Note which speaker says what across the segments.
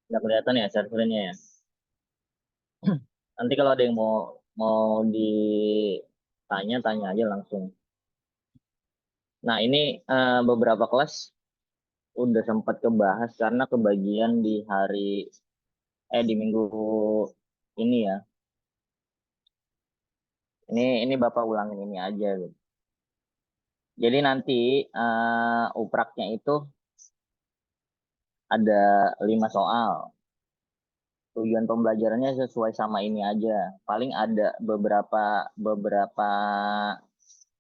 Speaker 1: Nggak kelihatan ya servernya ya. Nanti kalau ada yang mau mau ditanya, tanya aja langsung. Nah, ini beberapa kelas udah sempat kebahas karena kebagian di di minggu ini ya. Ini Bapak ulangin ini aja gitu. Jadi nanti upraknya itu ada 5 soal. Tujuan pembelajarannya sesuai sama ini aja. Paling ada beberapa beberapa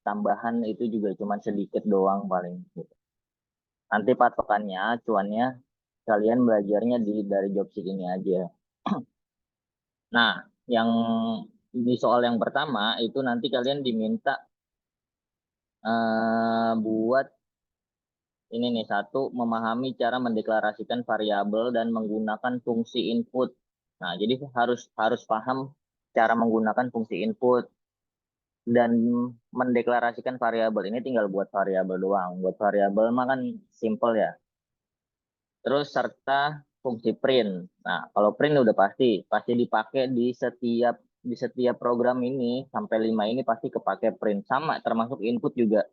Speaker 1: tambahan itu juga cuma sedikit doang paling gitu. Nanti patokannya, acuannya kalian belajarnya dari job sheet ini aja. Nah, yang di soal yang pertama itu nanti kalian diminta buat ini nih satu, memahami cara mendeklarasikan variabel dan menggunakan fungsi input. Nah, jadi harus harus paham cara menggunakan fungsi input dan mendeklarasikan variabel ini tinggal buat variabel doang. Buat variabel mah kan simple ya. Terus serta fungsi print. Nah, kalau print udah pasti dipakai di setiap program ini sampai 5 ini pasti kepake print sama termasuk input juga.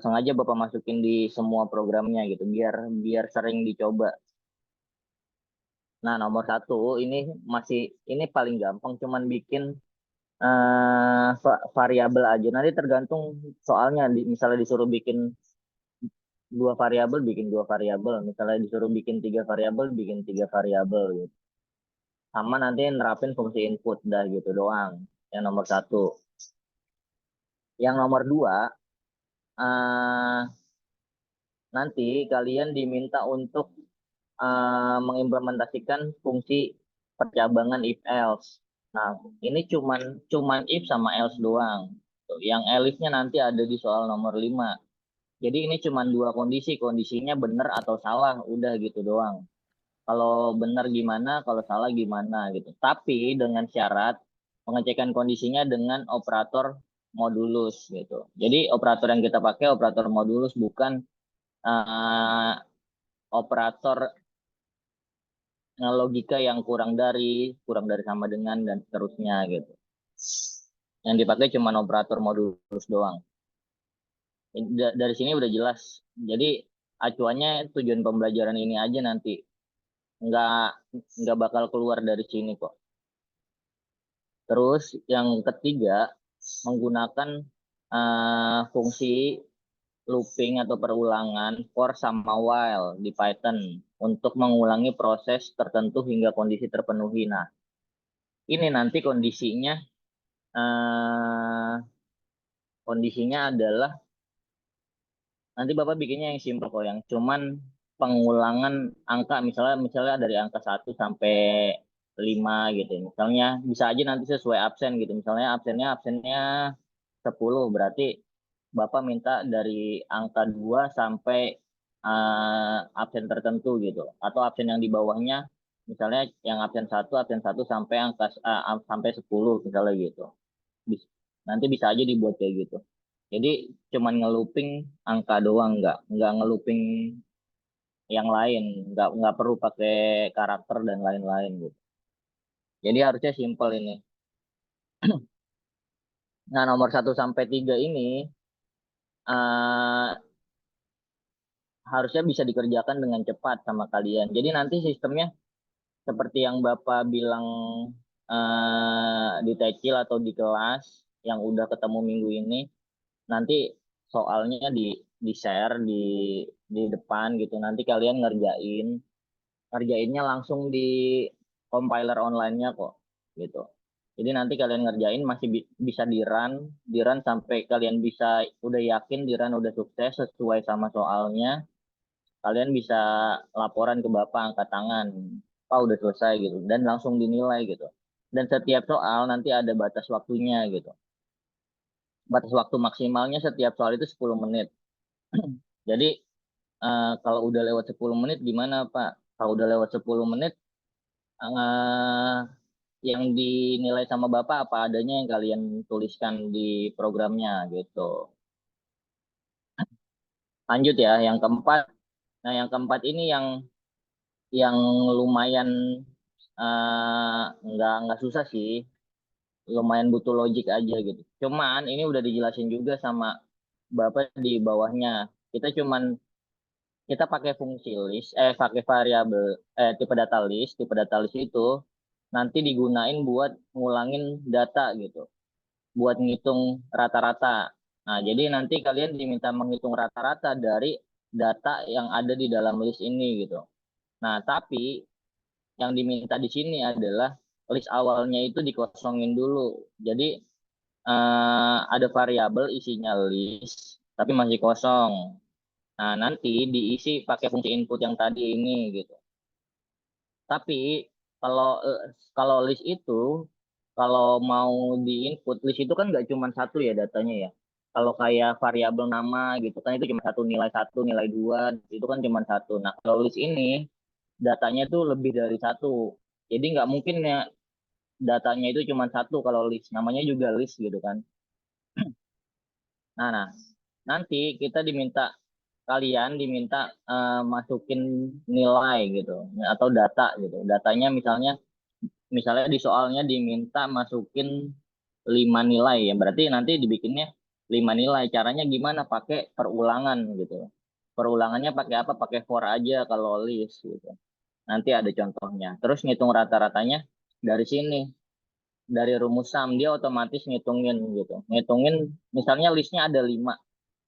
Speaker 1: Sengaja Bapak masukin di semua programnya gitu biar biar sering dicoba. Nah, nomor satu ini paling gampang cuman bikin variabel aja. Nanti tergantung soalnya misalnya disuruh bikin dua variabel bikin dua variabel, misalnya disuruh bikin tiga variabel bikin tiga variabel gitu. Sama nanti nerapin fungsi input dah gitu doang. Yang nomor satu. Yang nomor dua, eh, nanti kalian diminta untuk mengimplementasikan fungsi percabangan if else. Nah, ini cuman cuman if sama else doang. Tuh, yang else-nya nanti ada di soal nomor 5. Jadi ini cuman dua kondisi, kondisinya benar atau salah, udah gitu doang. Kalau benar gimana, kalau salah gimana gitu. Tapi dengan syarat pengecekan kondisinya dengan operator modulus gitu. Jadi operator yang kita pakai operator modulus bukan uh, operator logika yang kurang dari sama dengan dan seterusnya gitu. Yang dipakai cuma operator modulus doang. Dari sini udah jelas. Jadi acuannya tujuan pembelajaran ini aja nanti nggak nggak bakal keluar dari sini kok. Terus yang ketiga menggunakan fungsi looping atau perulangan for sama while di Python untuk mengulangi proses tertentu hingga kondisi terpenuhi. Nah, ini nanti eh, kondisinya adalah nanti Bapak bikinnya yang simple kok, yang cuman pengulangan angka misalnya misalnya dari angka 1 sampai 5 gitu. Misalnya bisa aja nanti sesuai absen gitu. Misalnya absennya 10 berarti Bapak minta dari angka 2 sampai absen tertentu gitu. Atau absen yang di bawahnya misalnya yang absen 1 sampai sampai 10 misalnya gitu. Nanti bisa aja dibuat kayak gitu. Jadi cuman ngelooping angka doang, nggak ngelooping yang lain, nggak perlu pakai karakter dan lain-lain gitu. Jadi harusnya simple ini. Nah, nomor 1 sampai 3 ini eh, harusnya bisa dikerjakan dengan cepat sama kalian. Jadi nanti sistemnya seperti yang Bapak bilang di tekil atau di kelas yang udah ketemu minggu ini, nanti soalnya di share di depan gitu. Nanti kalian ngerjainnya langsung di compiler online-nya kok gitu. Jadi nanti kalian ngerjain masih bisa di run sampai kalian bisa udah yakin di run udah sukses sesuai sama soalnya, kalian bisa laporan ke Bapak angkat tangan, Pak udah selesai gitu dan langsung dinilai gitu. Dan setiap soal nanti ada batas waktunya gitu. Batas waktu maksimalnya setiap soal itu 10 menit. Jadi kalau udah lewat 10 menit gimana Pak? Kalau udah lewat 10 menit eh, yang dinilai sama Bapak apa adanya yang kalian tuliskan di programnya gitu. Lanjut ya, yang keempat. Nah, yang keempat ini yang yang lumayan nggak susah sih, lumayan butuh logik aja gitu. Cuman ini udah dijelasin juga sama Bapak di bawahnya. Kita pakai fungsi list, pakai variabel, tipe data list itu nanti digunain buat ngulangin data gitu, buat ngitung rata-rata. Nah, jadi nanti kalian diminta menghitung rata-rata dari data yang ada di dalam list ini gitu. Nah, tapi yang diminta di sini adalah list awalnya itu dikosongin dulu. Jadi ada variabel isinya list, tapi masih kosong. Nah, nanti diisi pakai fungsi input yang tadi ini gitu. Tapi kalau kalau list itu kalau mau di input list itu kan nggak cuma satu ya datanya ya. Kalau kayak variabel nama gitu kan itu cuma satu, nilai dua itu kan cuma satu. Nah, kalau list ini datanya tuh lebih dari satu. Jadi nggak mungkin ya datanya itu cuma satu kalau list. Namanya juga list gitu kan. Nah, nanti kita kalian diminta masukin nilai gitu atau data gitu. Datanya misalnya di soalnya diminta masukin 5 nilai ya. Berarti nanti dibikinnya 5 nilai. Caranya gimana? Pakai perulangan gitu. Perulangannya pakai apa? Pakai for aja kalau list gitu. Nanti ada contohnya. Terus ngitung rata-ratanya dari sini, dari rumus sum dia otomatis ngitungin gitu. Ngitungin misalnya listnya ada 5,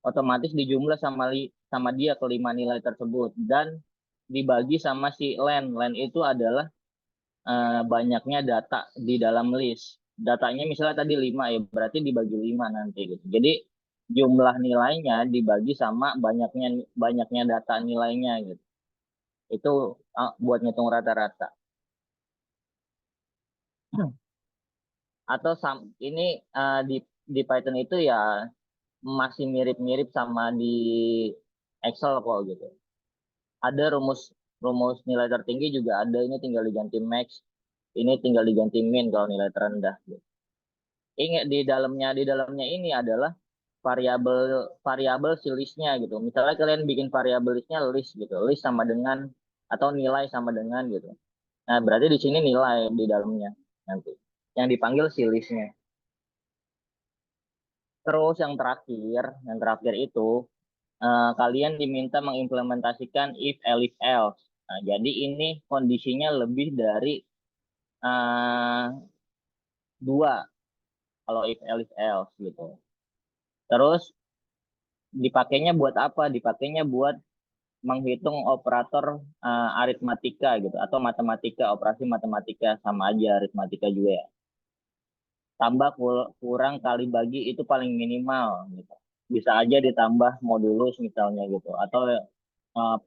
Speaker 1: otomatis dijumlah sama dia kelima nilai tersebut dan dibagi sama si len. Len itu adalah banyaknya data di dalam list. Datanya misalnya tadi 5 ya, berarti dibagi 5 nanti gitu. Jadi jumlah nilainya dibagi sama banyaknya banyaknya data nilainya gitu. Itu buat ngitung rata-rata. Atau ini di Python itu ya masih mirip-mirip sama di Excel kok gitu. Ada rumus rumus nilai tertinggi juga ada, ini tinggal diganti max, ini tinggal diganti min kalau nilai terendah gitu. Ingat di dalamnya ini adalah variabel variabel si listnya gitu. Misalnya kalian bikin variabel listnya list gitu, list sama dengan atau nilai sama dengan gitu. Nah, berarti di sini nilai di dalamnya nanti yang dipanggil si listnya. Terus yang terakhir itu kalian diminta mengimplementasikan if elif else. Nah, jadi ini kondisinya lebih dari eh, dua kalau if elif else gitu. Terus dipakainya buat apa? Dipakainya buat menghitung operator aritmatika gitu atau matematika, operasi matematika sama aja aritmatika juga ya. Tambah kurang kali bagi itu paling minimal gitu. Bisa aja ditambah modulus misalnya gitu atau eh,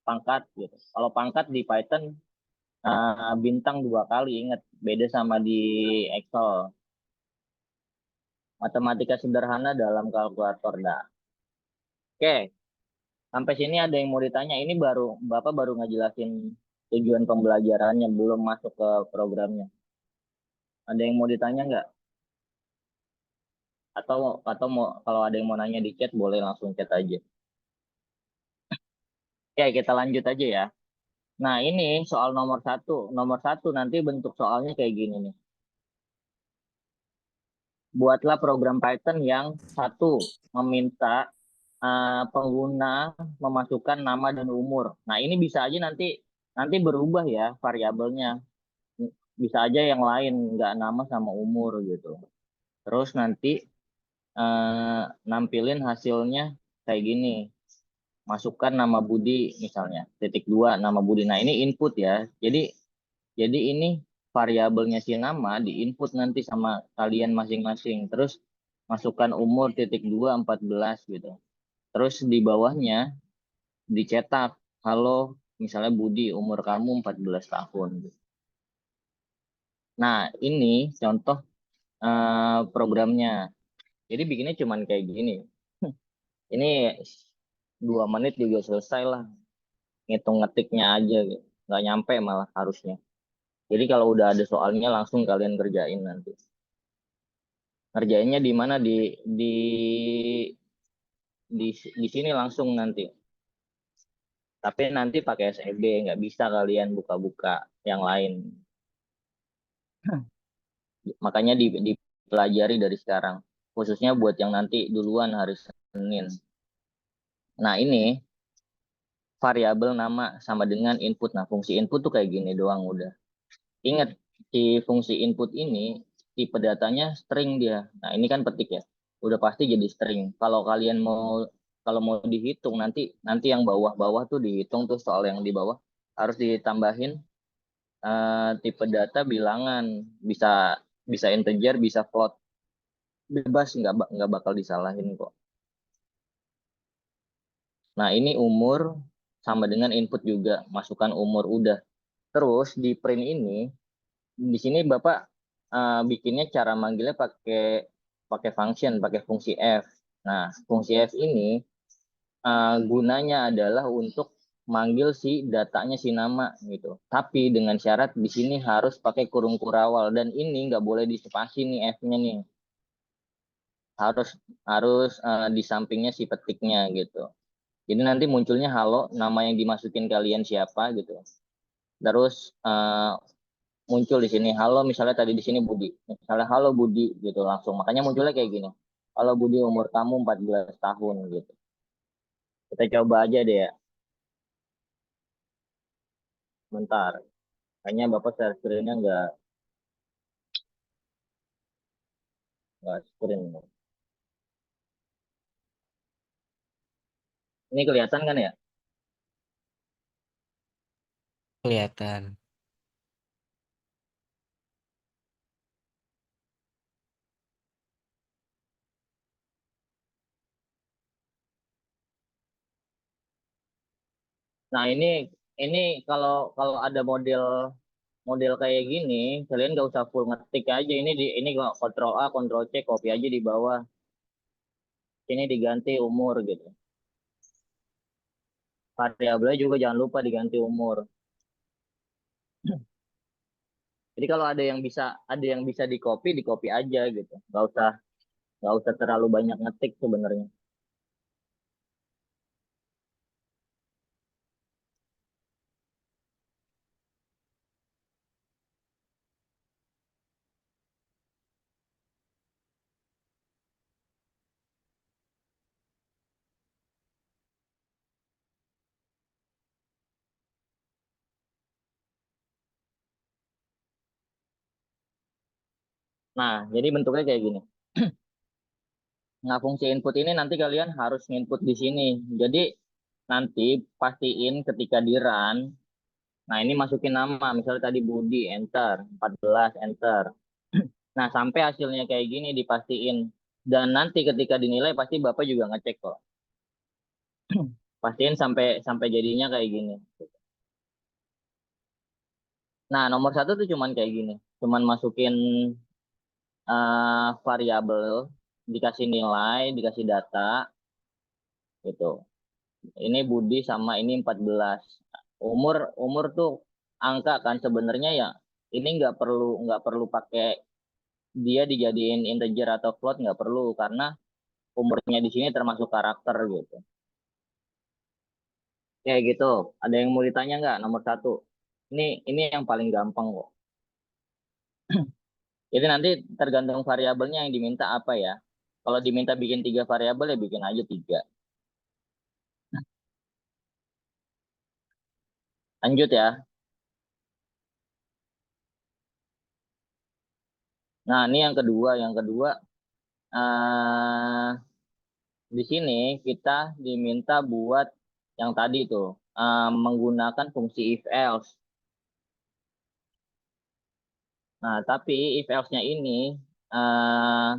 Speaker 1: pangkat gitu. Kalau pangkat di Python bintang 2 kali, ingat beda sama di Excel. Matematika sederhana dalam kalkulator. Nah, oke, sampai sini ada yang mau ditanya. Ini Bapak baru ngejelasin tujuan pembelajarannya, belum masuk ke programnya. Ada yang mau ditanya nggak? Atau mau kalau ada yang mau nanya di chat boleh langsung chat aja. Oke, kita lanjut aja ya. Nah, ini soal nomor satu. Nomor satu nanti bentuk soalnya kayak gini nih. Buatlah program Python yang satu meminta pengguna memasukkan nama dan umur. Nah, ini bisa aja nanti nanti berubah ya variabelnya. Bisa aja yang lain, nggak nama sama umur gitu. Terus nanti nampilin hasilnya kayak gini. Masukkan nama Budi misalnya, titik dua nama Budi. Nah, ini input ya. Jadi ini variabelnya si nama diinput nanti sama kalian masing-masing. Terus masukkan umur titik dua 14 gitu. Terus di bawahnya dicetak, halo misalnya Budi umur kamu 14 tahun. Nah, ini contoh programnya. Jadi bikinnya cuman kayak gini. Ini 2 menit juga selesai lah. Ngitung ngetiknya aja gitu. Nggak nyampe malah harusnya. Jadi kalau udah ada soalnya langsung kalian kerjain nanti. Ngerjainnya di mana di di sini langsung nanti. Tapi nanti pakai SEB, nggak bisa kalian buka-buka yang lain. Makanya dipelajari dari sekarang. Khususnya buat yang nanti duluan hari Senin. Nah ini variabel nama sama dengan input. Nah fungsi input tuh kayak gini doang udah. Ingat, si fungsi input ini tipe datanya string dia. Nah ini kan petik ya. Udah pasti jadi string. Kalau mau dihitung nanti nanti yang bawah-bawah tuh dihitung tuh soal yang di bawah harus ditambahin tipe data bilangan, bisa bisa integer, bisa float, bebas nggak bakal disalahin kok. Nah ini umur sama dengan input juga, masukkan umur udah. Terus di print ini, di sini bapak bikinnya cara manggilnya pakai pakai function, pakai fungsi f. Nah fungsi f ini gunanya adalah untuk manggil si datanya si nama gitu. Tapi dengan syarat di sini harus pakai kurung kurawal dan ini nggak boleh dispasi nih F-nya nih. Harus harus di sampingnya si petiknya gitu. Jadi nanti munculnya halo, nama yang dimasukin kalian siapa gitu. Terus muncul di sini halo, misalnya tadi di sini Budi. Misalnya halo Budi gitu langsung. Makanya munculnya kayak gini. Halo Budi, umur kamu 14 tahun gitu. Kita coba aja deh ya. Bentar. Kayaknya Bapak share screen-nya nggak screen. Ini kelihatan kan ya?
Speaker 2: Kelihatan.
Speaker 1: Nah ini kalau kalau ada model model kayak gini, kalian nggak usah full ngetik aja. Ini Ctrl A, Ctrl C, copy aja di bawah. Ini diganti umur gitu. Variabelnya juga jangan lupa diganti umur. Jadi kalau ada yang bisa di copy aja gitu. Nggak usah terlalu banyak ngetik sebenarnya. Nah, jadi bentuknya kayak gini. Nah, fungsi input ini nanti kalian harus input di sini. Jadi nanti pastiin ketika di run, nah ini masukin nama, misalnya tadi Budi, enter, 14, enter. Nah, sampai hasilnya kayak gini dipastiin. Dan nanti ketika dinilai pasti Bapak juga ngecek kok. Pastiin sampai sampai jadinya kayak gini. Nah, nomor satu tuh cuman kayak gini. Cuman masukin variabel, dikasih nilai, dikasih data, gitu. Ini Budi sama ini 14. Umur umur tuh angka kan sebenarnya ya. Ini nggak perlu pakai dia dijadiin integer atau float nggak perlu karena umurnya di sini termasuk karakter gitu. Kayak gitu. Ada yang mau ditanya nggak? Nomor satu. Ini yang paling gampang kok. Jadi nanti tergantung variabelnya yang diminta apa ya. Kalau diminta bikin 3 variabel ya bikin aja 3. Lanjut ya. Nah ini yang kedua. Yang kedua eh di sini kita diminta buat yang tadi tuh menggunakan fungsi if else. Nah tapi if else-nya ini eh,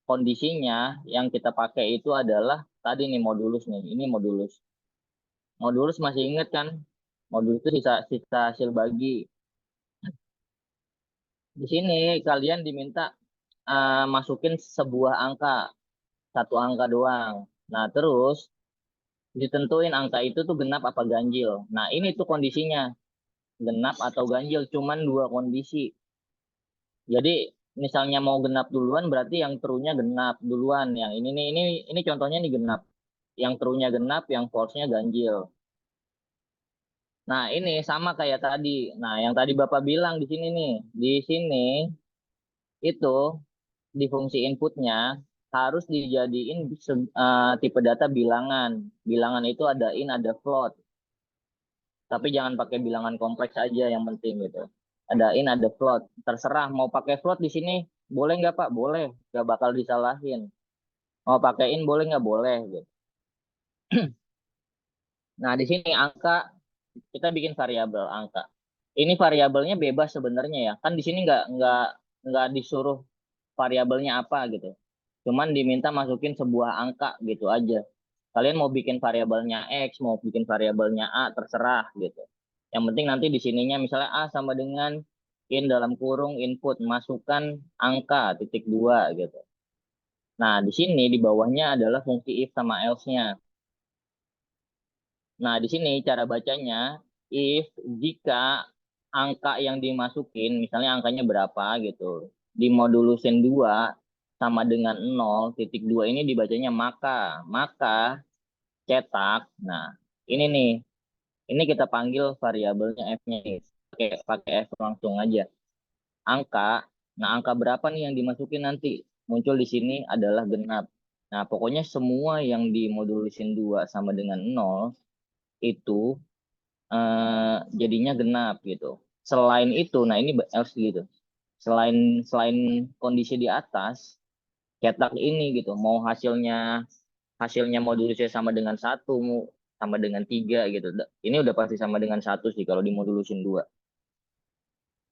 Speaker 1: kondisinya yang kita pakai itu adalah tadi nih modulus nih. Ini modulus. Modulus masih ingat kan? Modulus itu sisa sisa hasil bagi. Di sini kalian diminta masukin sebuah angka, satu angka doang. Nah, terus ditentuin angka itu tuh genap apa ganjil. Nah, ini tuh kondisinya, genap atau ganjil, cuman 2 kondisi. Jadi, misalnya mau genap duluan berarti yang true-nya genap duluan. Yang ini nih, ini contohnya nih genap. Yang true-nya genap, yang false-nya ganjil. Nah, ini sama kayak tadi. Nah, yang tadi Bapak bilang di sini nih, di sini itu di fungsi inputnya harus dijadiin tipe data bilangan. Bilangan itu ada in, ada float. Tapi jangan pakai bilangan kompleks aja yang penting gitu. Ada in, ada float. Terserah mau pakai float di sini boleh nggak Pak? Boleh, nggak bakal disalahin. Mau pakai in boleh nggak? Boleh gitu. Nah, di sini angka kita bikin variabel angka. Ini variabelnya bebas sebenarnya ya. Kan di sini nggak disuruh variabelnya apa gitu. Cuman diminta masukin sebuah angka gitu aja. Kalian mau bikin variabelnya X, mau bikin variabelnya A, terserah gitu. Yang penting nanti di sininya misalnya A sama dengan in dalam kurung input, masukkan angka titik dua gitu. Nah, di sini di bawahnya adalah fungsi if sama else-nya. Nah, di sini cara bacanya, if jika angka yang dimasukin, misalnya angkanya berapa gitu, dimodulusin 2 sama dengan 0,2 ini dibacanya maka cetak. Nah, ini nih, ini kita panggil variabelnya f-nya nih. Pakai f langsung aja. Angka, nah angka berapa nih yang dimasukin nanti? Muncul di sini adalah genap. Nah, pokoknya semua yang dimodulusin 2 sama dengan 0 itu jadinya genap gitu. Selain itu, nah ini else gitu. Selain selain kondisi di atas, cetak ini gitu. Mau hasilnya modulusnya sama dengan 1, sama dengan 3 gitu. Ini udah pasti sama dengan 1 sih kalau dimodulusin 2.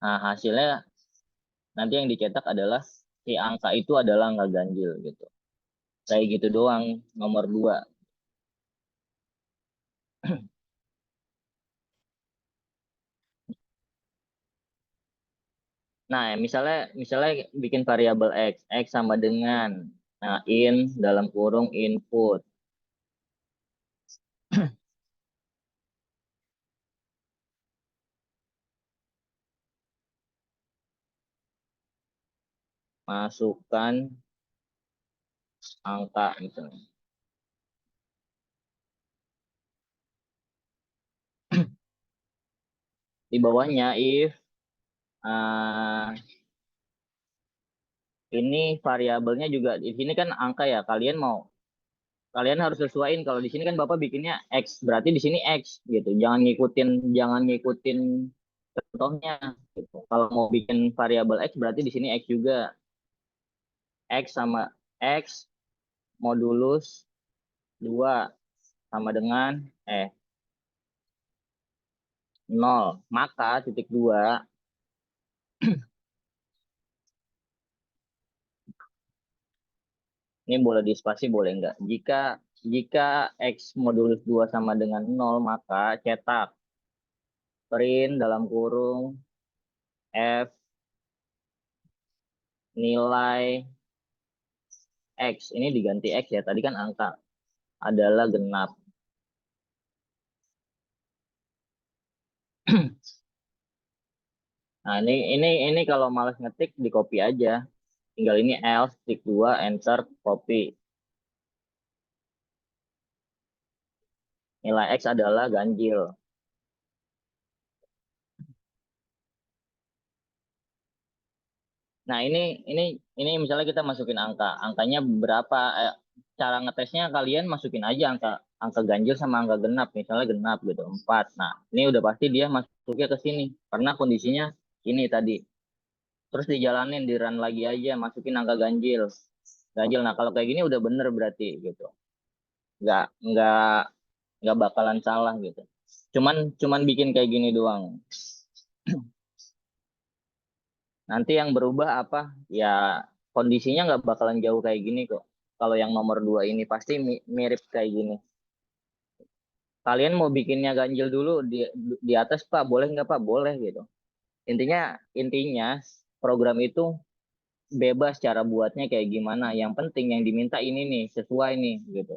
Speaker 1: Nah, hasilnya nanti yang dicetak adalah si angka itu adalah nggak ganjil gitu. Kayak gitu doang nomor 2. Nah, misalnya misalnya bikin variabel x sama dengan nah in dalam kurung input, masukkan angka misalnya. Di bawahnya if uh, ini variabelnya juga di sini kan angka ya. Kalian harus sesuaiin kalau di sini kan Bapak bikinnya x, berarti di sini x gitu. Jangan ngikutin contohnya gitu. Kalau mau bikin variabel x berarti di sini x juga. X sama x modulus 2 sama dengan 0. Maka titik 2 ini boleh dispasi boleh enggak. Jika jika x modulus 2 sama dengan 0 maka cetak print dalam kurung f nilai x. Ini diganti x ya. Tadi kan angka adalah genap. Nah, ini kalau males ngetik di copy aja. Tinggal ini else tik 2 enter copy. Nilai x adalah ganjil. Nah, ini misalnya kita masukin angka. Angkanya berapa? Cara ngetesnya kalian masukin aja angka angka ganjil sama angka genap. Misalnya genap gitu, 4. Nah, ini udah pasti dia masuknya ke sini karena kondisinya ini tadi. Terus dijalanin di run lagi aja, masukin angka ganjil. Ganjil. Nah, kalau kayak gini udah bener berarti gitu. Nggak nggak nggak bakalan salah gitu. Cuman cuman bikin kayak gini doang. Nanti yang berubah apa? Ya kondisinya nggak bakalan jauh kayak gini kok. Kalau yang nomor 2 ini pasti mirip kayak gini. Kalian mau bikinnya ganjil dulu di atas Pak, boleh nggak Pak? Boleh gitu. Intinya intinya program itu bebas cara buatnya kayak gimana. Yang penting yang diminta ini nih sesuai nih gitu.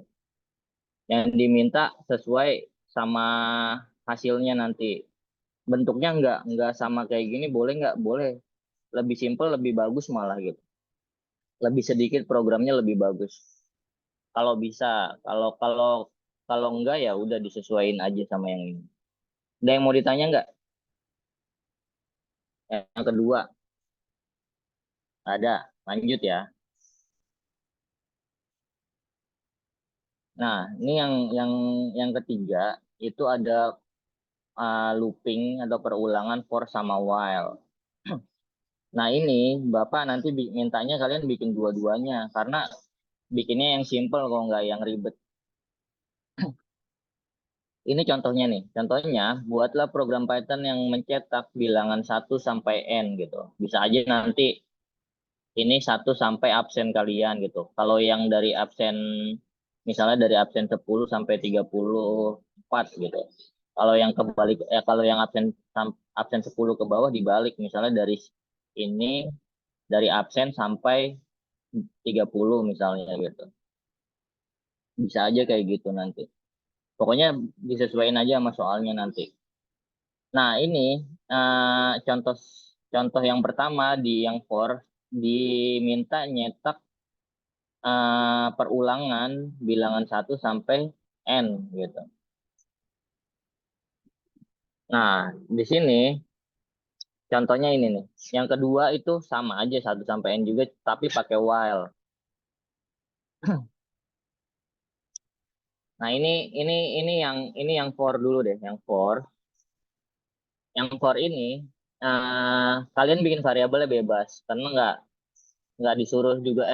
Speaker 1: Yang diminta sesuai sama hasilnya nanti. Bentuknya nggak sama kayak gini, boleh nggak? Boleh. Lebih simpel, lebih bagus malah gitu. Lebih sedikit programnya lebih bagus. Kalau bisa, kalau kalau kalau enggak ya udah disesuaikan aja sama yang ini. Ada yang mau ditanya nggak? Yang kedua, ada. Lanjut ya. Nah, ini yang ketiga itu ada looping atau perulangan for sama while. Nah, ini Bapak nanti mintanya kalian bikin dua-duanya karena bikinnya yang simple kalau nggak yang ribet. Ini contohnya nih. Contohnya, buatlah program Python yang mencetak bilangan 1 sampai N gitu. Bisa aja nanti ini 1 sampai absen kalian gitu. Kalau yang dari absen, misalnya dari absen 10 sampai 34 gitu. Kalau yang kebalik, kalau yang absen 10 ke bawah dibalik. Misalnya dari ini, dari absen sampai 30 misalnya gitu. Bisa aja kayak gitu nanti. Pokoknya disesuaikan aja sama soalnya nanti. Nah, ini contoh contoh yang pertama di yang for diminta nyetak perulangan bilangan 1 sampai N gitu. Nah, di sini contohnya ini nih. Yang kedua itu sama aja 1 sampai N juga tapi pakai while. Nah, ini yang for dulu deh, yang for. Yang for ini kalian bikin variabelnya bebas karena nggak disuruh juga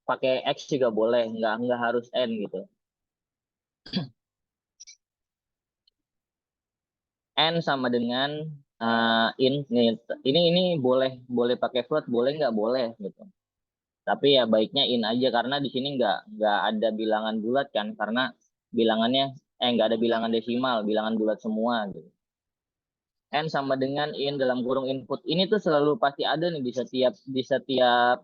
Speaker 1: pakai X juga boleh, nggak harus N gitu. N sama dengan in nih. Ini boleh boleh pakai float, boleh nggak boleh gitu. Tapi ya baiknya in aja karena di sini nggak ada bilangan bulat kan karena bilangannya nggak ada bilangan desimal, bilangan bulat semua gitu. N sama dengan in dalam kurung input. Ini tuh selalu pasti ada nih di setiap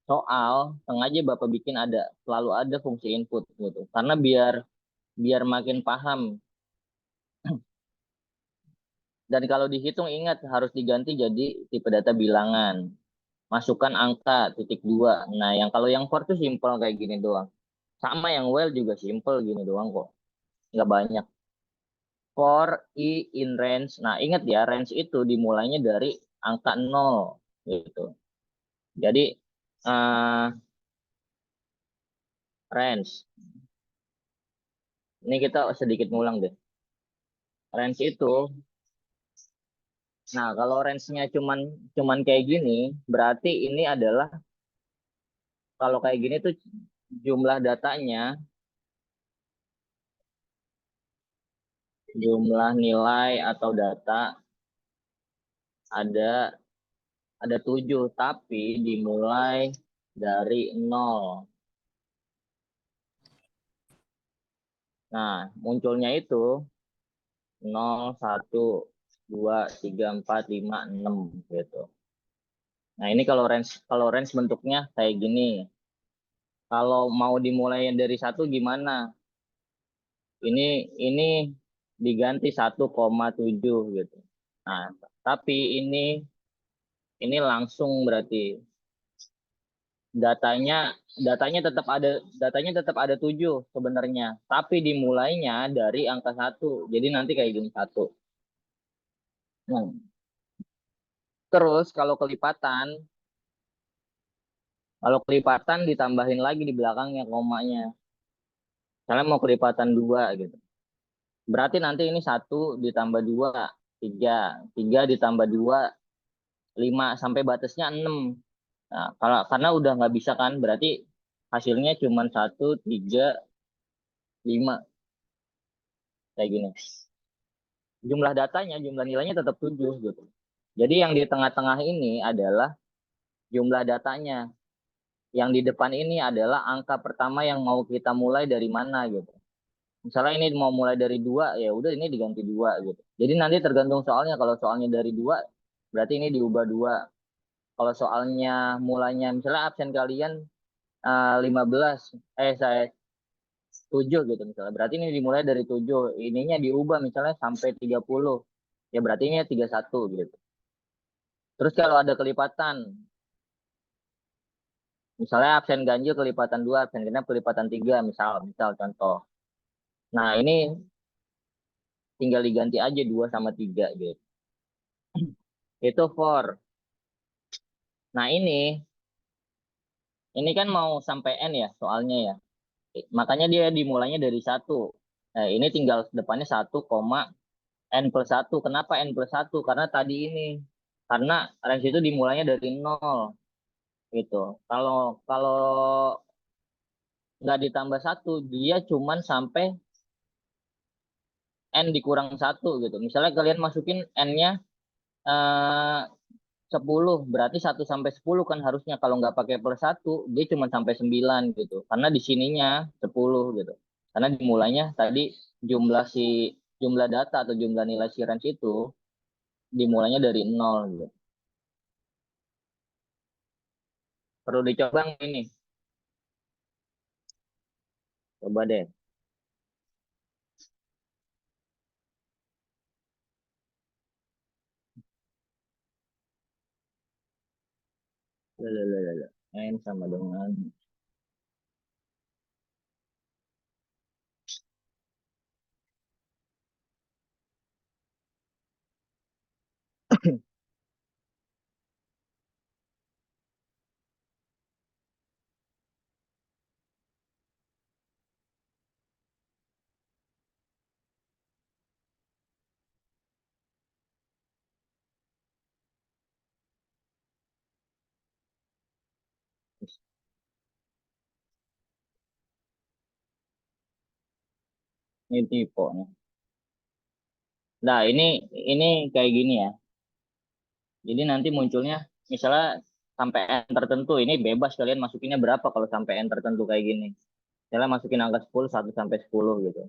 Speaker 1: soal sengaja Bapak bikin ada selalu ada fungsi input gitu. Karena biar biar makin paham. Dan kalau dihitung ingat harus diganti jadi tipe data bilangan. Masukkan angka titik dua. Nah, yang kalau yang for tuh simple kayak gini doang. Sama yang while juga simple gini doang kok. Nggak banyak. For i in range. Nah, ingat ya, range itu dimulainya dari angka 0 gitu. Jadi eh range. Ini kita sedikit ngulang deh. Range itu, nah kalau range-nya cuman cuman kayak gini, berarti ini adalah kalau kayak gini tuh jumlah datanya, jumlah nilai atau data ada ada 7 tapi dimulai dari 0. Nah, munculnya itu 0, 1, 2, 3, 4, 5, 6 gitu. Nah, ini kalau range bentuknya kayak gini. Kalau mau dimulai dari 1 gimana? Ini diganti 1,7 gitu. Nah, tapi ini langsung berarti datanya datanya tetap ada 7 sebenarnya, tapi dimulainya dari angka 1. Jadi nanti kayak gini 1. Nah, terus kalau kelipatan ditambahin lagi di belakangnya komanya. Misalnya mau kelipatan 2 gitu. Berarti nanti ini 1 ditambah 2 3, 3 ditambah 2 5 sampai batasnya 6. Nah, kalau karena udah nggak bisa kan, berarti hasilnya cuma 1, 3, 5 kayak gini. Jumlah datanya, jumlah nilainya tetap 7 gitu. Jadi yang di tengah-tengah ini adalah jumlah datanya. Yang di depan ini adalah angka pertama yang mau kita mulai dari mana gitu. Misalnya ini mau mulai dari 2, ya udah ini diganti 2 gitu. Jadi nanti tergantung soalnya. Kalau soalnya dari 2, berarti ini diubah 2. Kalau soalnya mulanya misalnya absen kalian 15, saya 7 gitu misalnya. Berarti ini dimulai dari 7. Ininya diubah misalnya sampai 30. Ya berarti ini 31 gitu. Terus kalau ada kelipatan, misalnya absen ganjil kelipatan 2, absen genap kelipatan 3, misal contoh. Nah, ini tinggal diganti aja 2 sama 3 gitu. Itu for. Nah ini kan mau sampai N ya soalnya ya. Makanya dia dimulainya dari satu. Nah, ini tinggal depannya 1, N+1. Kenapa N+1? Karena tadi ini. Karena range itu dimulainya dari 0 gitu. Kalau kalau nggak ditambah satu, dia cuman sampai N dikurang satu gitu. Misalnya kalian masukin N-nya eh, 10, berarti 1 sampai 10 kan harusnya. Kalau nggak pakai plus satu, dia cuma sampai 9 gitu. Karena di sininya 10 gitu. Karena dimulainya tadi jumlah si jumlah data atau jumlah nilai si range itu dimulainya dari 0 gitu. Perlu dicoba nggak ini. Coba deh. Lalalala. N sama dengan ini tipe. Nah, ini kayak gini ya. Jadi nanti munculnya misalnya sampai N tertentu, ini bebas kalian masukinnya berapa kalau sampai N tertentu kayak gini. Misalnya masukin angka 10 1 sampai 10 gitu.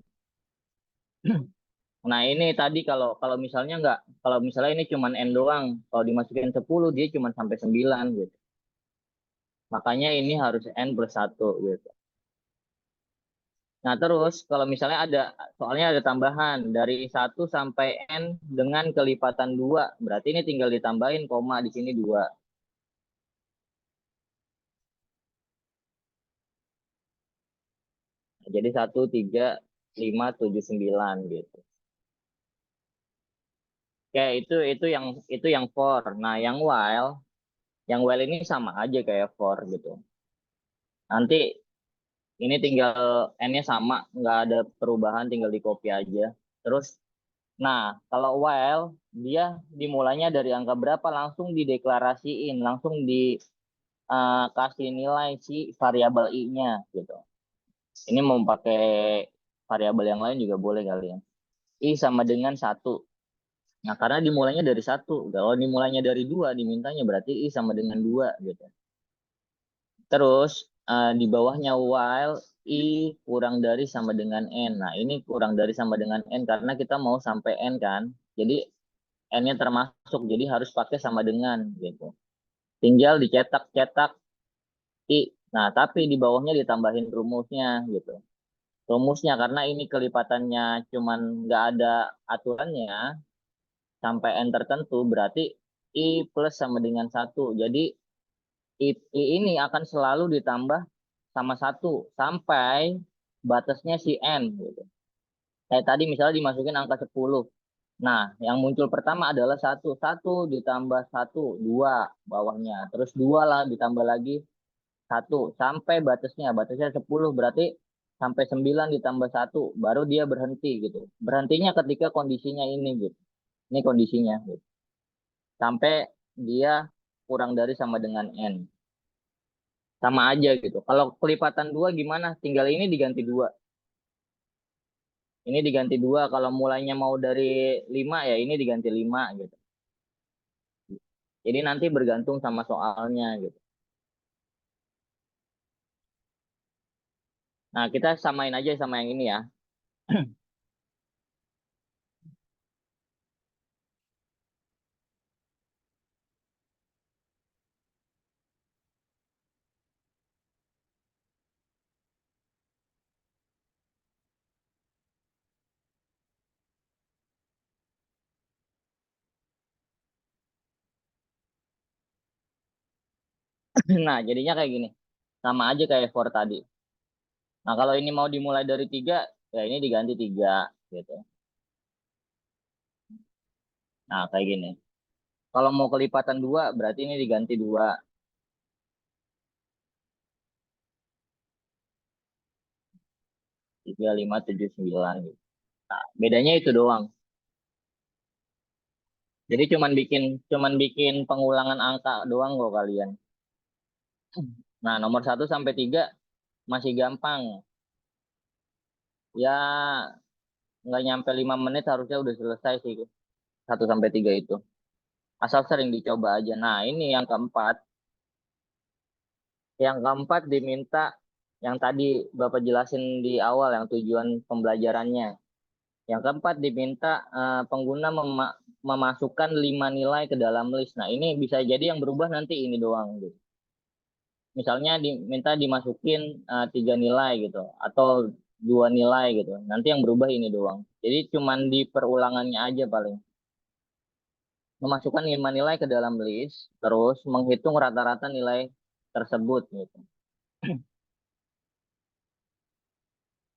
Speaker 1: Nah, ini tadi kalau kalau misalnya nggak, kalau misalnya ini cuman N doang, kalau dimasukin 10 dia cuman sampai 9 gitu. Makanya ini harus N+1 gitu. Nah, terus kalau misalnya soalnya ada tambahan dari 1 sampai N dengan kelipatan 2, berarti ini tinggal ditambahin koma di sini 2. Jadi 1, 3, 5, 7, 9 gitu. Oke, itu yang for. Nah, yang while ini sama aja kayak for gitu. Nanti ini tinggal n-nya sama, nggak ada perubahan, tinggal di copy aja. Terus, nah kalau while dia dimulainya dari angka berapa langsung dideklarasiin, langsung dikasih nilai si variabel i-nya gitu. Ini mau pakai variabel yang lain juga boleh kalian. I sama dengan 1. Nah, karena dimulainya dari 1. Kalau dimulainya dari 2, dimintanya berarti I sama dengan 2 gitu. Terus di bawahnya while I kurang dari sama dengan N. Nah, ini kurang dari sama dengan N karena kita mau sampai N kan. Jadi N-nya termasuk, jadi harus pakai sama dengan gitu. Tinggal dicetak-cetak I. Nah, tapi di bawahnya ditambahin rumusnya gitu. Rumusnya karena ini kelipatannya cuman nggak ada aturannya, sampai N tertentu berarti I plus sama dengan 1. Jadi I ini akan selalu ditambah sama 1 sampai batasnya si N gitu. Kayak tadi misalnya dimasukin angka 10. Nah, yang muncul pertama adalah 1. 1 ditambah 1, 2 bawahnya. Terus 2 lah ditambah lagi 1 sampai batasnya. Batasnya 10 berarti sampai 9 ditambah 1 baru dia berhenti gitu. Berhentinya ketika kondisinya ini gitu. Ini kondisinya gitu. Sampai dia kurang dari sama dengan N. Sama aja gitu. Kalau kelipatan 2 gimana? Tinggal ini diganti 2. Ini diganti 2. Kalau mulainya mau dari 5 ya ini diganti 5 gitu. Jadi nanti bergantung sama soalnya gitu. Nah, kita samain aja sama yang ini ya. Nah, jadinya kayak gini. Sama aja kayak for tadi. Nah, kalau ini mau dimulai dari 3, ya ini diganti 3 gitu. Nah, kayak gini. Kalau mau kelipatan 2, berarti ini diganti 2. 3, 5, 7, 9. Gitu. Nah, bedanya itu doang. Jadi cuman bikin pengulangan angka doang kok kalian. Nah, nomor 1 sampai 3 masih gampang. Ya, nggak nyampe 5 menit harusnya udah selesai sih. 1 sampai 3 itu. Asal sering dicoba aja. Nah, ini yang keempat. Yang keempat diminta yang tadi Bapak jelasin di awal yang tujuan pembelajarannya. Yang keempat diminta pengguna memasukkan 5 nilai ke dalam list. Nah, ini bisa jadi yang berubah nanti ini doang gitu. Misalnya diminta dimasukin 3 nilai gitu atau 2 nilai gitu. Nanti yang berubah ini doang. Jadi cuman di perulangannya aja paling. Memasukkan 5 nilai ke dalam list, terus menghitung rata-rata nilai tersebut gitu.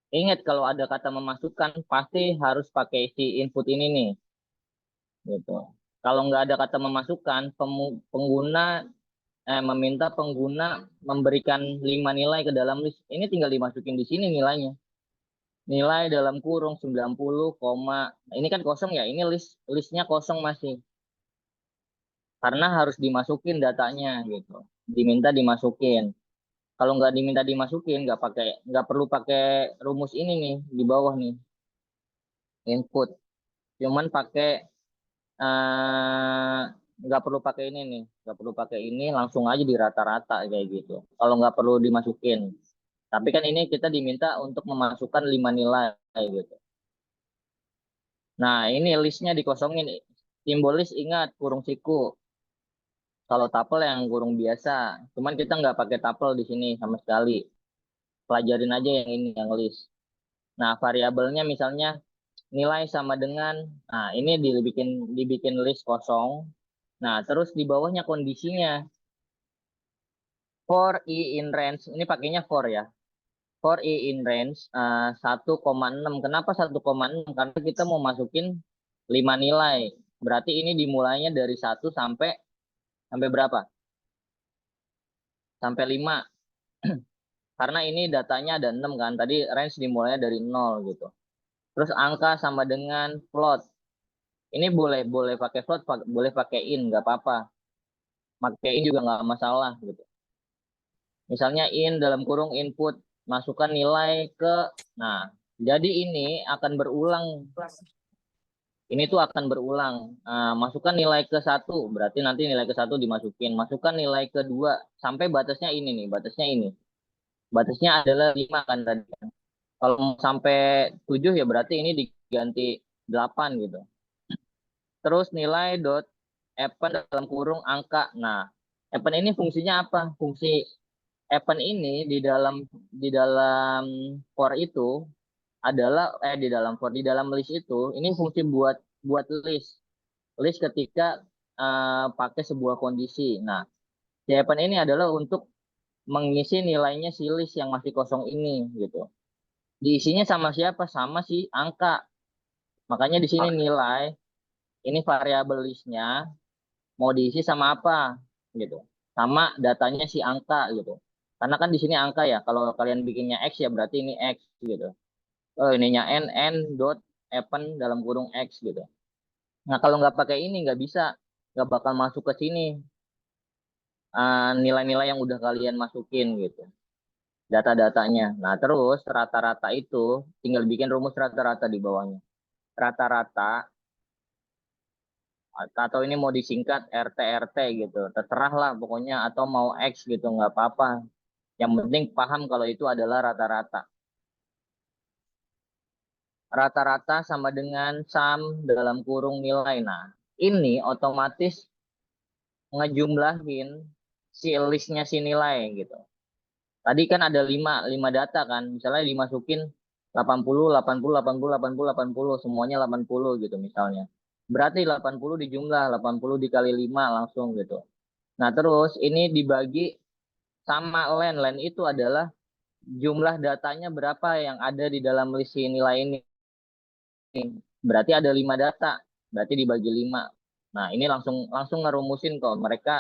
Speaker 1: Ingat kalau ada kata memasukkan pasti harus pakai si input ini nih gitu. Kalau nggak ada kata memasukkan, pengguna meminta pengguna memberikan 5 nilai ke dalam list. Ini tinggal dimasukin di sini nilainya. Nilai dalam kurung 90, ini kan kosong ya. Ini listnya kosong masih. Karena harus dimasukin datanya gitu. Diminta dimasukin. Kalau nggak diminta dimasukin, nggak perlu pakai rumus ini nih di bawah nih input. Cuman pakai eh, nggak perlu pakai ini nih, nggak perlu pakai ini, langsung aja di rata-rata kayak gitu. Kalau nggak perlu dimasukin. Tapi kan ini kita diminta untuk memasukkan 5 nilai gitu. Nah, ini listnya dikosongin. Simbolis ingat kurung siku. Kalau tapel yang kurung biasa. Cuman kita nggak pakai tapel di sini sama sekali. Pelajarin aja yang ini, yang list. Nah, variabelnya misalnya nilai sama dengan, nah ini dibikin list kosong. Nah, terus di bawahnya kondisinya. For i in range, ini pakainya for ya. For i in range 1,6. Kenapa 1,6? Karena kita mau masukin 5 nilai. Berarti ini dimulainya dari 1 sampai berapa? Sampai 5. Karena ini datanya ada 6 kan. Tadi range dimulainya dari 0 gitu. Terus angka sama dengan float. Ini boleh boleh pakai float, boleh pakai in, nggak apa-apa. Pakai in juga nggak masalah gitu. Misalnya in dalam kurung input, masukkan nilai ke, nah, jadi ini akan berulang. Ini tuh akan berulang. Masukkan nilai ke 1, berarti nanti nilai ke 1 dimasukin. Masukkan nilai ke 2, sampai batasnya ini nih, batasnya ini. Batasnya adalah 5 kan tadi. Kalau sampai 7 ya berarti ini diganti 8 gitu. Terus nilai dot append dalam kurung angka. Nah, append ini fungsinya apa? Fungsi append ini di dalam for itu adalah di dalam list itu ini fungsi buat buat list. List ketika pakai sebuah kondisi. Nah, si append ini adalah untuk mengisi nilainya si list yang masih kosong ini gitu. Diisinya sama siapa? Sama si angka. Makanya di sini nilai ini variabel listnya mau diisi sama apa gitu, sama datanya si angka gitu, karena kan di sini angka ya, kalau kalian bikinnya x ya berarti ini x gitu. Oh, ininya n dot append dalam kurung x gitu. Nah, kalau nggak pakai ini nggak bisa, nggak bakal masuk ke sini nilai-nilai yang udah kalian masukin gitu, data-datanya. Nah, terus rata-rata itu tinggal bikin rumus rata-rata di bawahnya. Rata-rata atau ini mau disingkat RT gitu, terserah lah pokoknya, atau mau X gitu nggak apa-apa, yang penting paham kalau itu adalah rata-rata. Rata-rata sama dengan sum dalam kurung nilai. Nah, ini otomatis ngejumlahin si listnya si nilai gitu. Tadi kan ada 5 data kan, misalnya dimasukin 80, 80, 80, 80, 80, semuanya 80 gitu misalnya. Berarti 80 dijumlah, 80 dikali 5 langsung gitu. Nah, terus ini dibagi sama len. Len itu adalah jumlah datanya berapa yang ada di dalam list nilai ini. Berarti ada 5 data. Berarti dibagi 5. Nah, ini langsung langsung ngerumusin kok mereka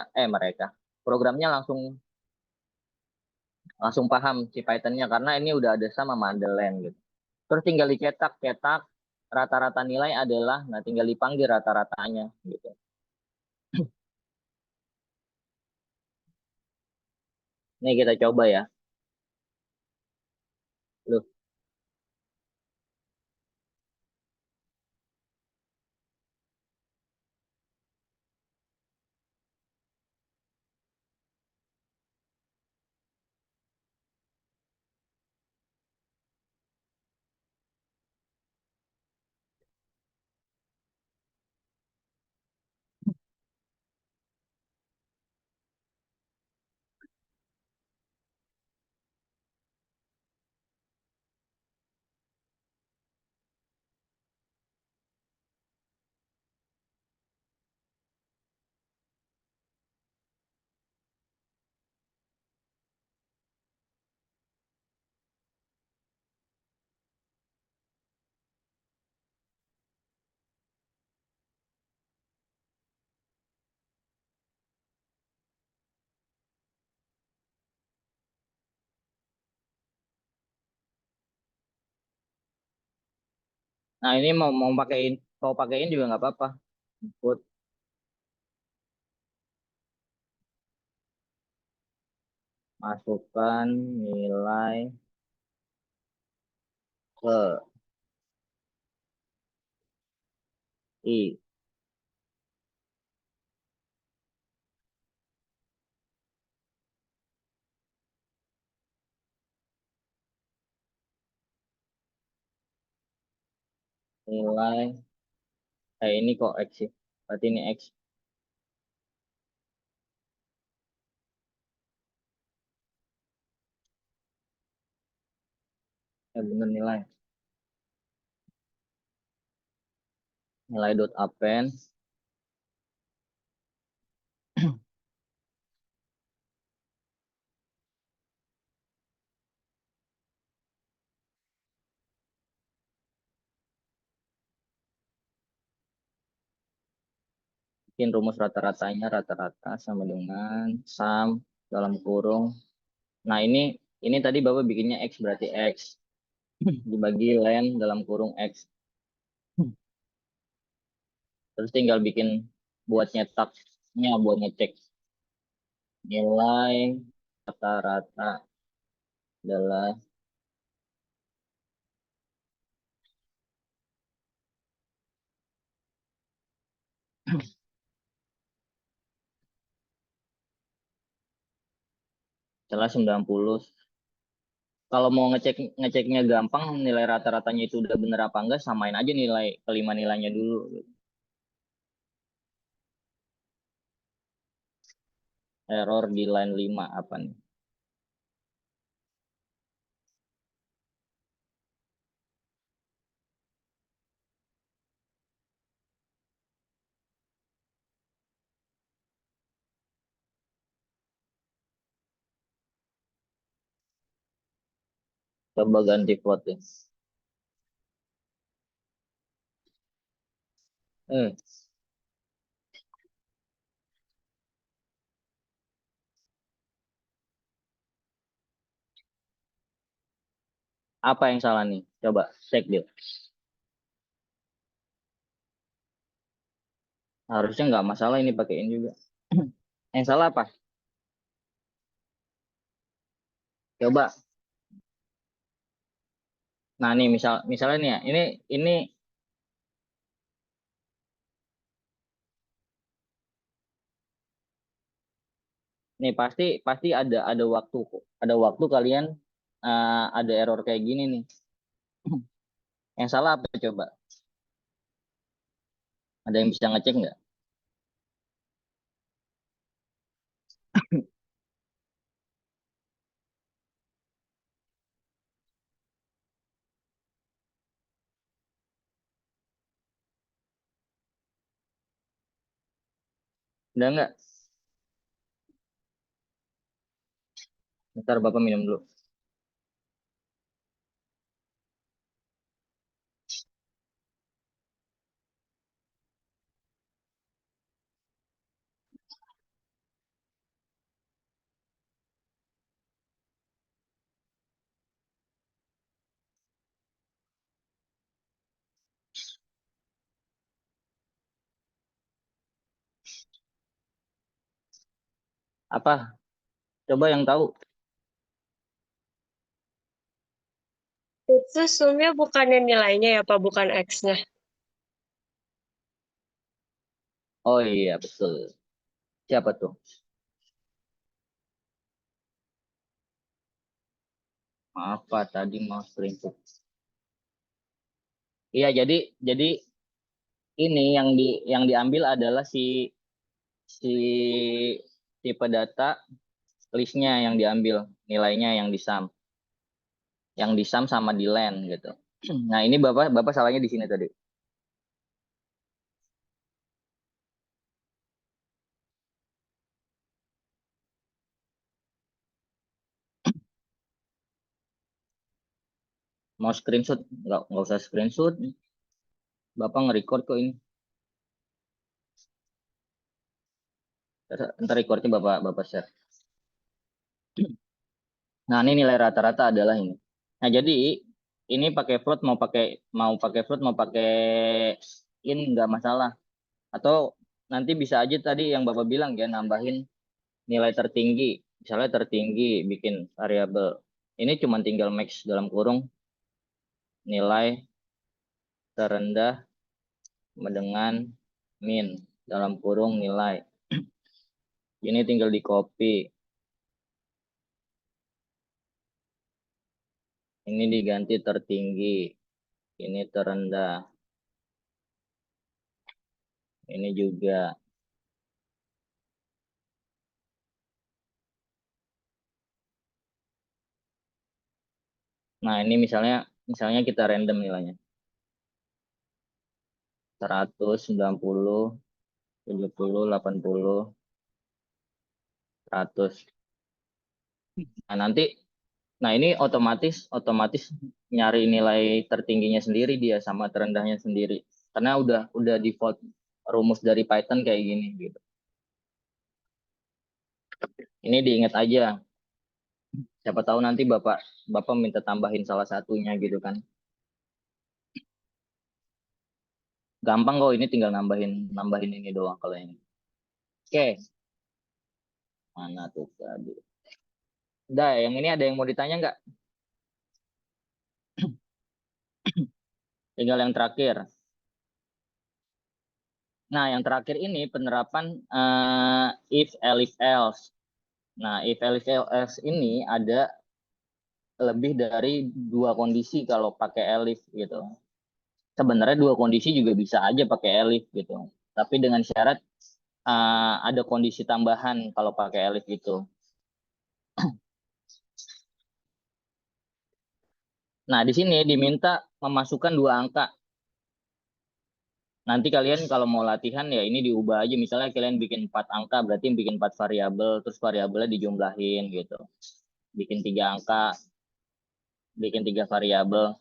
Speaker 1: programnya langsung langsung paham si Python-nya karena ini udah ada sama Mandelen gitu. Terus tinggal dicetak, cetak rata-rata nilai adalah, nah tinggal dipanggil rata-ratanya gitu. Ini kita coba ya. Loh, nah ini mau pakein juga nggak apa-apa. Input, masukkan nilai ke i nilai ini kok x sih. Berarti ini x bener nilai dot append bikin rumus rata-ratanya rata-rata sama dengan sum dalam kurung. Nah, ini tadi Bapak bikinnya X berarti X dibagi len dalam kurung X. Terus tinggal bikin buat nyetaknya buat ngecek nilai rata-rata adalah salah 90. Kalau mau ngeceknya gampang nilai rata-ratanya itu udah bener apa enggak samain aja nilai kelima nilainya dulu. Error di line 5 apa nih? Coba ganti float ya. Hmm, apa yang salah nih? Coba cek deh. Harusnya nggak masalah ini pakein juga. Yang salah apa? Coba. Nah nih misalnya nih ya, ini nih pasti pasti ada waktu kalian ada error kayak gini nih. Yang salah apa coba? Ada yang bisa ngecek nggak? Udah nggak? Ntar Bapak minum dulu. Apa? Coba yang tahu.
Speaker 3: Itu sumnya bukannya nilainya ya, Pak, bukan X-nya.
Speaker 1: Oh iya, betul. Siapa tuh? Apa tadi mau screenshot? Iya, jadi ini yang diambil adalah si tipe data listnya yang diambil, nilainya yang di sum sama di len gitu. Nah, ini Bapak salahnya di sini tadi. Mau screenshot? Nggak usah screenshot. Bapak nge-record kok ini. Ntar recordnya Bapak share. Nah, ini nilai rata-rata adalah ini. Nah, jadi ini pakai float mau pakai float mau pakai in nggak masalah. Atau nanti bisa aja tadi yang Bapak bilang ya nambahin nilai tertinggi. Misalnya tertinggi bikin variabel. Ini cuma tinggal max dalam kurung nilai terendah dengan min dalam kurung nilai. Ini tinggal di copy. Ini diganti tertinggi. Ini terendah. Ini juga. Nah, ini misalnya kita random nilainya. 100, 90, 70, 80, 100. Nah, nah ini otomatis nyari nilai tertingginya sendiri dia sama terendahnya sendiri. Karena udah default rumus dari Python kayak gini gitu. Ini diingat aja. Siapa tahu nanti Bapak minta tambahin salah satunya gitu kan. Gampang kok ini tinggal nambahin ini doang kalau ini. Oke, mana tuh tadi? Udah, yang ini ada yang mau ditanya nggak? Tinggal yang terakhir. Nah, yang terakhir ini penerapan if elif else. Nah, if elif else ini ada lebih dari dua kondisi kalau pakai elif gitu. Sebenarnya dua kondisi juga bisa aja pakai elif gitu. Tapi dengan syarat ada kondisi tambahan kalau pakai elif gitu. Nah, di sini diminta memasukkan dua angka. Nanti kalian kalau mau latihan ya ini diubah aja. Misalnya kalian bikin 4 angka, berarti bikin 4 variabel, terus variabelnya dijumlahin gitu. Bikin 3 angka, bikin 3 variabel.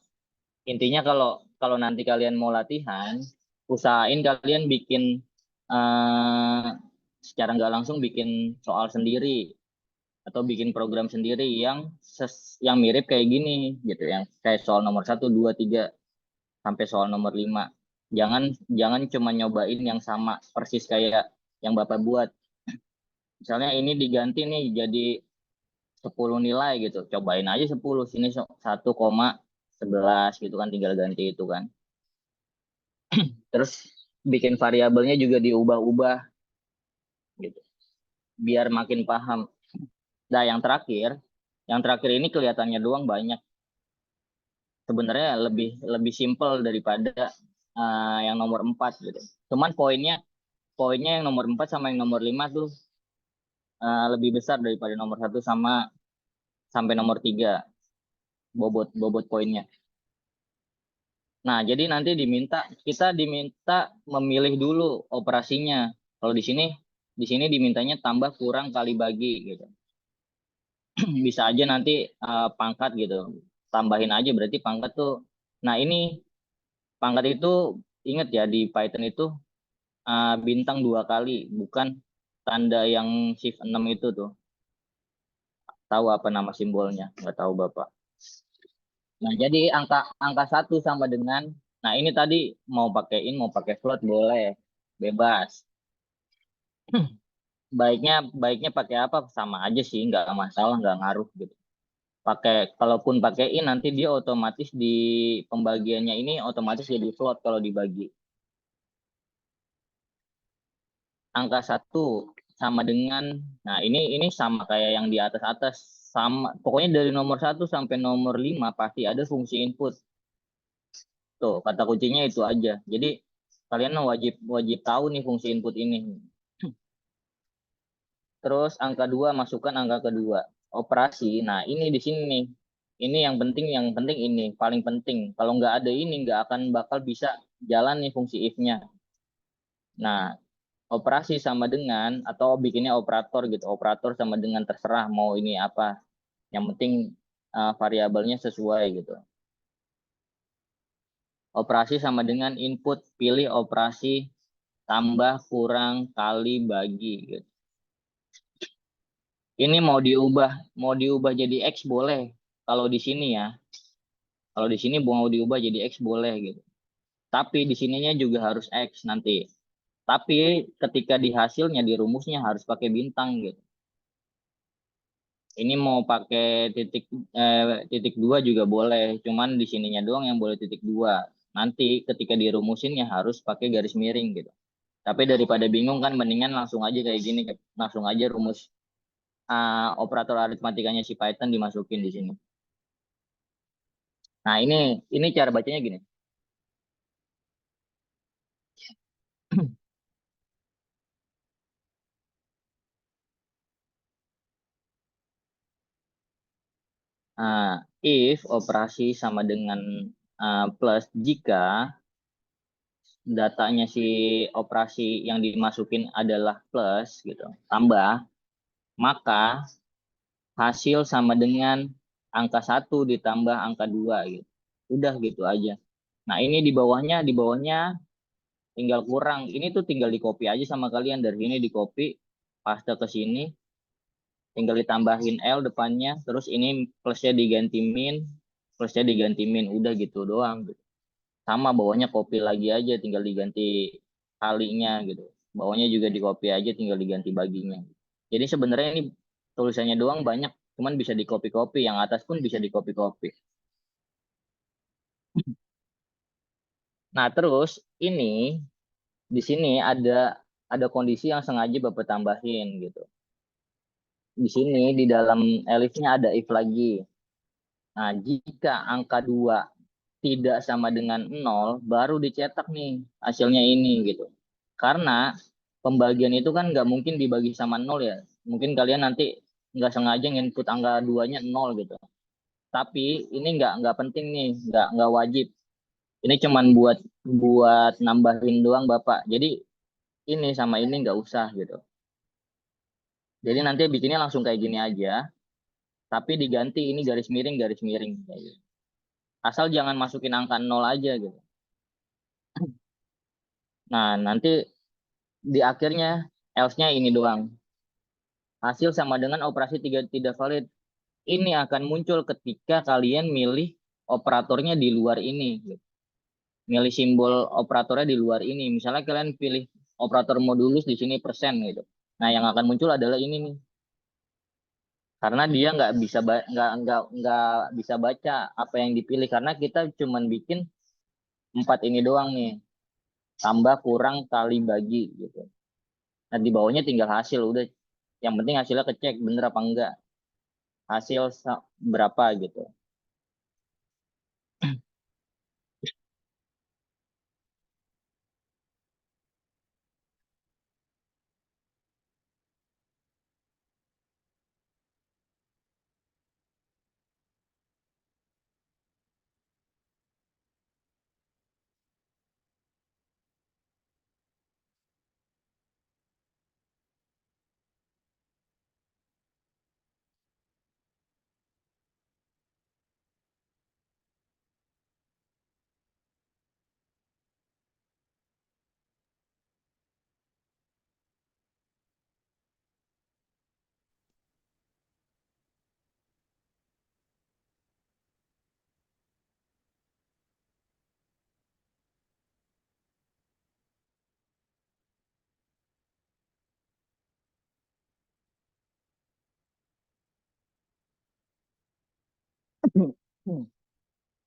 Speaker 1: Intinya kalau kalau nanti kalian mau latihan, usahain kalian bikin eh, secara nggak langsung bikin soal sendiri atau bikin program sendiri yang mirip kayak gini gitu, yang kayak soal nomor 1, 2, 3 sampai soal nomor 5. Jangan jangan cuma nyobain yang sama persis kayak yang Bapak buat. Misalnya ini diganti nih jadi 10 nilai gitu. Cobain aja 10 sini 1,11 gitu kan, tinggal ganti itu kan. Terus bikin variabelnya juga diubah-ubah gitu. Biar makin paham. Nah, yang terakhir ini kelihatannya doang banyak. Sebenarnya lebih lebih simpel daripada yang nomor 4 gitu. Cuman poinnya yang nomor 4 sama yang nomor 5 tuh lebih besar daripada nomor 1 sampai nomor 3 bobot bobot poinnya. Nah, jadi nanti kita diminta memilih dulu operasinya. Kalau di sini dimintanya tambah kurang kali bagi gitu. Bisa aja nanti pangkat gitu. Tambahin aja berarti pangkat tuh. Nah, ini pangkat itu ingat ya di Python itu bintang 2 kali, bukan tanda yang shift 6 itu tuh. Tahu apa nama simbolnya? Nggak tahu Bapak. Nah, jadi angka angka 1 sama dengan, nah ini tadi mau pakai float boleh, bebas. baiknya baiknya pakai apa sama aja sih, nggak masalah, nggak ngaruh gitu. Pakai, kalaupun pakai in nanti dia otomatis di pembagiannya ini otomatis jadi float kalau dibagi. Angka satu sama dengan, nah ini sama kayak yang di atas-atas, sama pokoknya dari nomor satu sampai nomor 5 pasti ada fungsi input. Tuh kata kuncinya itu aja. Jadi kalian wajib wajib tahu nih fungsi input ini. Terus angka 2 masukkan angka kedua. Operasi. Nah, ini di sini nih. Ini yang penting ini paling penting. Kalau nggak ada ini nggak akan bakal bisa jalan nih fungsi if-nya. Nah, operasi sama dengan atau bikinnya operator gitu. Operator sama dengan terserah mau ini apa. Yang penting variabelnya sesuai gitu. Operasi sama dengan input, pilih operasi tambah, kurang, kali, bagi gitu. Ini mau diubah jadi X boleh. Kalau di sini ya, kalau di sini mau diubah jadi X boleh gitu. Tapi di sininya juga harus X nanti. Tapi ketika di hasilnya di rumusnya harus pakai bintang gitu. Ini mau pakai titik dua juga boleh, cuman di sininya doang yang boleh titik dua. Nanti ketika dirumusinnya harus pakai garis miring gitu. Tapi daripada bingung kan mendingan langsung aja kayak gini, langsung aja rumus operator aritmatikanya si Python dimasukin di sini. Nah, ini cara bacanya gini. If operasi sama dengan plus jika datanya si operasi yang dimasukin adalah plus gitu, tambah, maka hasil sama dengan angka 1 ditambah angka 2 gitu. Udah gitu aja. Nah, ini di bawahnya tinggal kurang. Ini tuh tinggal di copy aja sama kalian, dari sini di copy, paste ke sini, tinggal ditambahin L depannya, terus ini plusnya diganti min, plusnya diganti min, udah gitu doang gitu. Sama bawahnya copy lagi aja, tinggal diganti kalinya gitu. Bawahnya juga di copy aja, tinggal diganti baginya. Jadi sebenarnya ini tulisannya doang banyak, cuman bisa di copy copy, yang atas pun bisa di copy copy. Nah, terus ini di sini ada kondisi yang sengaja Bapak tambahin gitu. Di sini di dalam elifnya ada if lagi. Nah, jika angka 2 tidak sama dengan 0, baru dicetak nih hasilnya ini gitu. Karena pembagian itu kan nggak mungkin dibagi sama 0 ya. Mungkin kalian nanti nggak sengaja nginput angka 2-nya 0 gitu. Tapi ini nggak penting nih, nggak wajib. Ini cuman buat buat nambahin doang Bapak. Jadi ini sama ini nggak usah gitu. Jadi nanti bikinnya langsung kayak gini aja, tapi diganti ini garis miring kayak gitu. Asal jangan masukin angka 0 aja gitu. Nah, nanti di akhirnya else-nya ini doang. Hasil sama dengan operasi tidak valid. Ini akan muncul ketika kalian milih operatornya di luar ini. Gitu. Milih simbol operatornya di luar ini. Misalnya kalian pilih operator modulus di sini persen gitu. Nah, yang akan muncul adalah ini nih. Karena dia nggak bisa baca apa yang dipilih karena kita cuman bikin 4 ini doang nih. Tambah, kurang, kali, bagi gitu. Nah, di bawahnya tinggal hasil udah. Yang penting hasilnya kecek bener apa enggak. Hasil berapa gitu.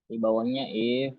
Speaker 1: Di bawahnya if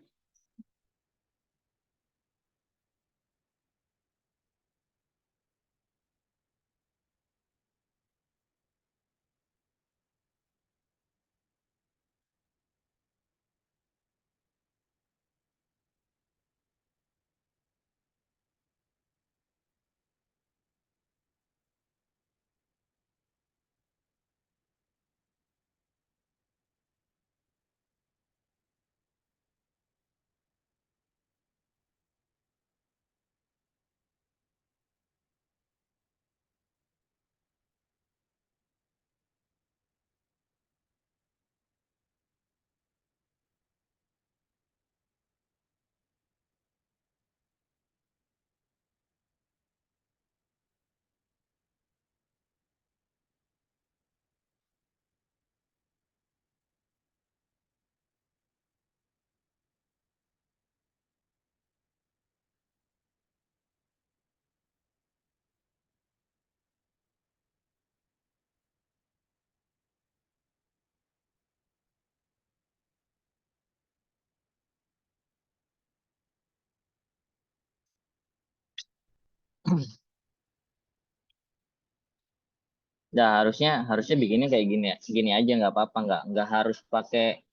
Speaker 1: Nah, harusnya bikinnya kayak gini ya. Gini aja nggak apa-apa, nggak harus pakai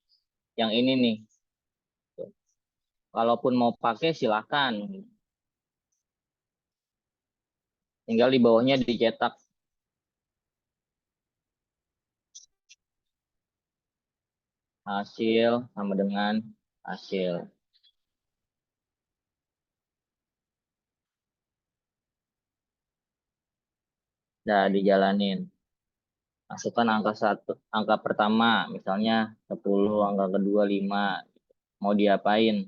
Speaker 1: yang ini nih. Kalaupun mau pakai silakan. Tinggal di bawahnya dicetak hasil sama dengan hasil. Nah, dijalanin. Masukkan angka satu, angka pertama, misalnya 10, angka kedua 5. Mau diapain?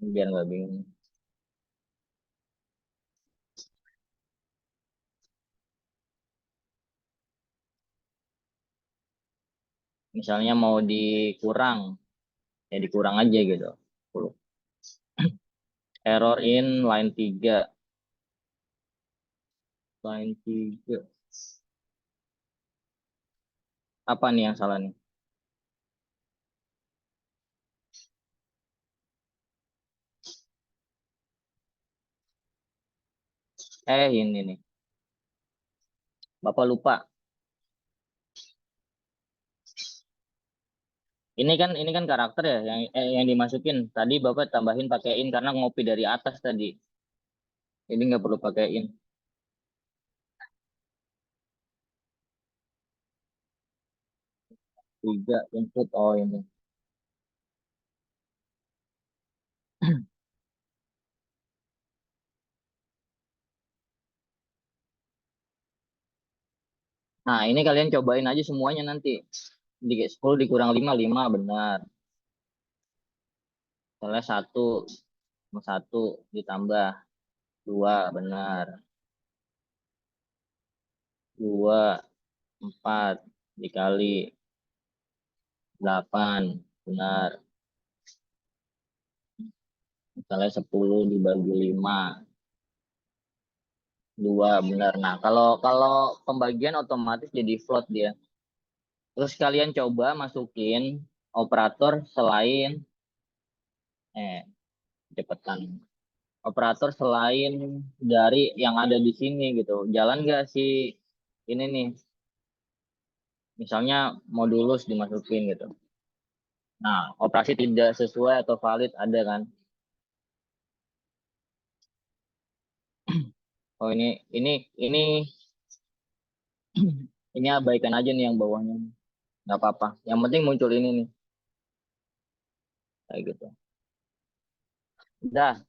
Speaker 1: Biar nggak bingung. Misalnya mau dikurang, ya dikurang aja gitu. 10. Error in line 3. Line 3. Apa nih yang salah nih? Ini nih. Bapak lupa. Ini kan karakter ya yang dimasukin. Tadi Bapak tambahin pakai in karena ngopi dari atas tadi. Ini nggak perlu pakai in. 3 input. Oh ini. Nah, ini kalian cobain aja semuanya nanti. 10 dikurang 5 5 benar. Soalnya 1 sama 1 ditambah 2 benar. 2 4 dikali 8 benar. Misalnya 10 dibagi 5 2 benar. Nah, kalau kalau pembagian otomatis jadi float dia. Terus kalian coba masukin operator selain cepetan. Operator selain dari yang ada di sini gitu. Jalan nggak sih ini nih? Misalnya modulus dimasukin gitu. Nah, operasi tidak sesuai atau valid ada kan? Oh ini ini abaikan aja nih yang bawahnya. Nggak apa-apa. Yang penting muncul ini nih kayak gitu. Udah,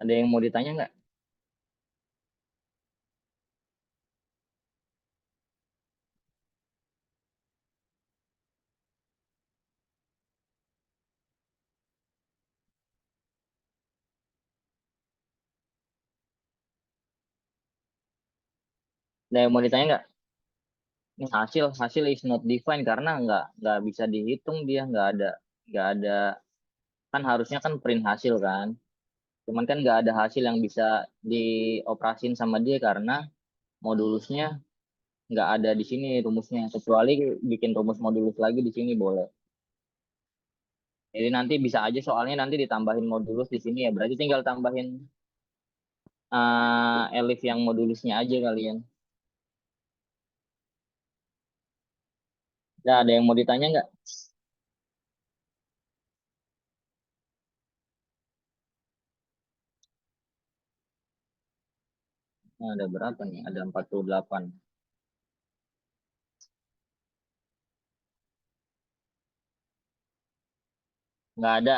Speaker 1: ada yang mau ditanya nggak? Ada yang mau ditanya nggak? Ini hasil hasil is not defined karena nggak bisa dihitung dia nggak ada kan harusnya kan print hasil kan. Cuman kan nggak ada hasil yang bisa dioperasin sama dia karena modulusnya nggak ada di sini rumusnya, kecuali bikin rumus modulus lagi di sini boleh. Jadi nanti bisa aja soalnya nanti ditambahin modulus di sini ya, berarti tinggal tambahin elif yang modulusnya aja kalian. Nah, ada yang mau ditanya nggak? Nah, ada berapa nih? Ada 48. Nggak ada.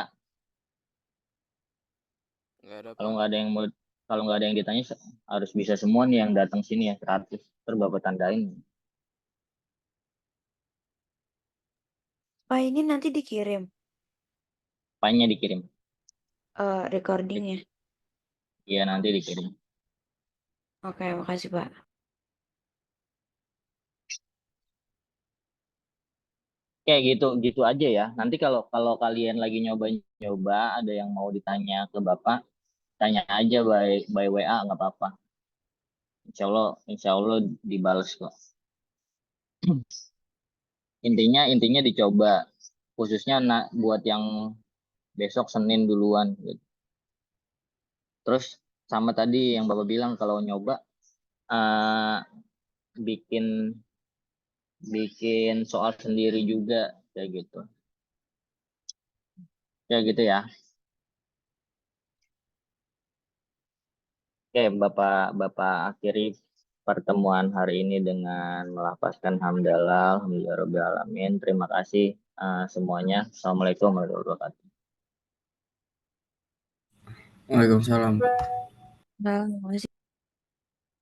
Speaker 4: Nggak ada,
Speaker 1: Kalau
Speaker 4: Pak.
Speaker 1: nggak ada yang mau, kalau nggak ada yang ditanya harus bisa semua nih yang datang sini ya 100. Terus Bapak tandain.
Speaker 5: Pak, ini nanti dikirim
Speaker 1: File-nya dikirim.
Speaker 5: recordingnya.
Speaker 1: Iya, nanti dikirim.
Speaker 5: Oke, makasih Pak.
Speaker 1: Kayak gitu gitu aja ya. Nanti kalau kalau kalian lagi nyoba ada yang mau ditanya ke Bapak, tanya aja by WA nggak apa-apa. Insya Allah dibalas kok. Intinya dicoba, khususnya buat yang besok Senin duluan gitu. Terus sama tadi yang Bapak bilang kalau nyoba eh, bikin bikin soal sendiri juga kayak gitu. Kayak gitu ya. Oke, Bapak akhiri pertemuan hari ini dengan melafazkan hamdalah, alhamdulillah alamin. Terima kasih semuanya. Assalamualaikum warahmatullahi wabarakatuh.
Speaker 6: Waalaikumsalam.
Speaker 5: Nah, makasih.